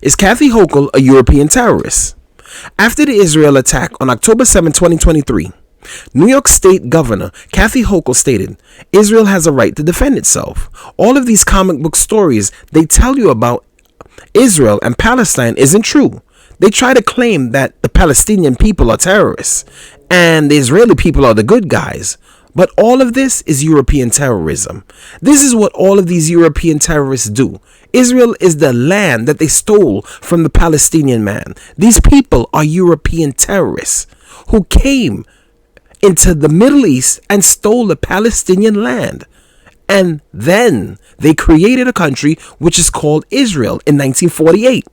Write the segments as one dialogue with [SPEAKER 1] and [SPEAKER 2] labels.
[SPEAKER 1] Is Kathy Hochul a European terrorist? After the Israel attack on October 7, 2023, New York State Governor Kathy Hochul stated, Israel has a right to defend itself. All of these comic book stories they tell you about Israel and Palestine isn't true. They try to claim that the Palestinian people are terrorists and the Israeli people are the good guys. But all of this is European terrorism. This is what all of these European terrorists do. Israel is the land that they stole from the Palestinian man. These people are European terrorists who came into the Middle East and stole the Palestinian land. And then they created a country which is called Israel in 1948.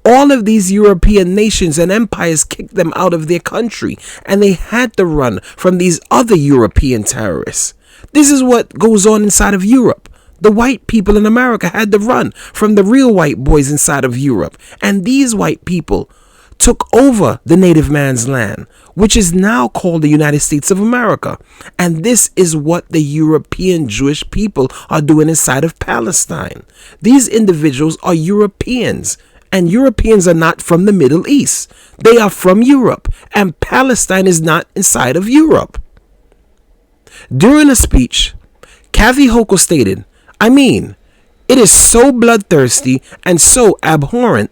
[SPEAKER 1] All of these European nations and empires kicked them out of their country, and they had to run from these other European terrorists. This is what goes on inside of Europe. The white people in America had to run from the real white boys inside of Europe, and these white people took over the native man's land, which is now called the United States of America. And this is what the European Jewish people are doing inside of Palestine. These individuals are Europeans. And Europeans are not from the Middle East. They are from Europe. And Palestine is not inside of Europe. During a speech, Kathy Hochul stated, it is so bloodthirsty and so abhorrent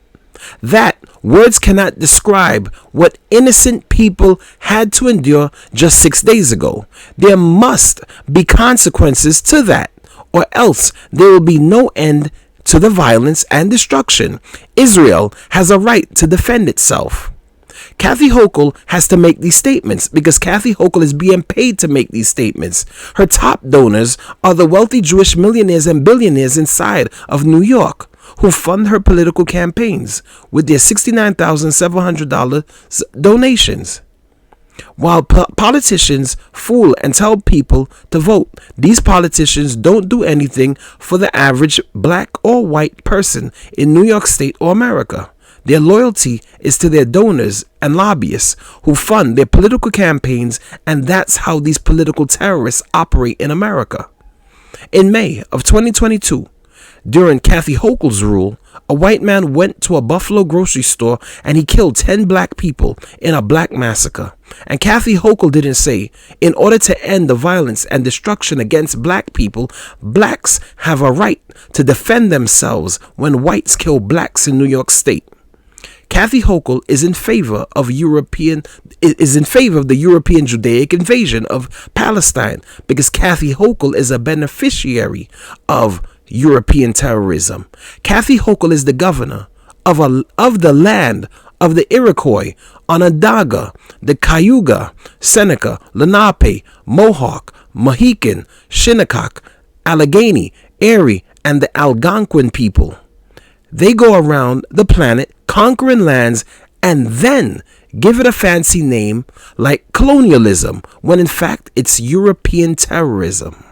[SPEAKER 1] that words cannot describe what innocent people had to endure just 6 days ago. There must be consequences to that, or else there will be no end to the violence and destruction. Israel has a right to defend itself. Kathy Hochul has to make these statements because Kathy Hochul is being paid to make these statements. Her top donors are the wealthy Jewish millionaires and billionaires inside of New York who fund her political campaigns with their $69,700 donations. While politicians fool and tell people to vote, these politicians don't do anything for the average black or white person in New York State or America. Their loyalty is to their donors and lobbyists who fund their political campaigns, and that's how these political terrorists operate in America. In May of 2022, during Kathy Hochul's rule, a white man went to a Buffalo grocery store and he killed 10 black people in a black massacre. And Kathy Hochul didn't say, in order to end the violence and destruction against black people, blacks have a right to defend themselves when whites kill blacks in New York State. Kathy Hochul is in favor of the European Judaic invasion of Palestine because Kathy Hochul is a beneficiary of European terrorism. Kathy Hochul is the governor of the land of the Iroquois, Onondaga, the Cayuga, Seneca, Lenape, Mohawk, Mohican, Shinnecock, Allegheny, Erie, and the Algonquin people. They go around the planet conquering lands and then give it a fancy name like colonialism, when in fact it's European terrorism.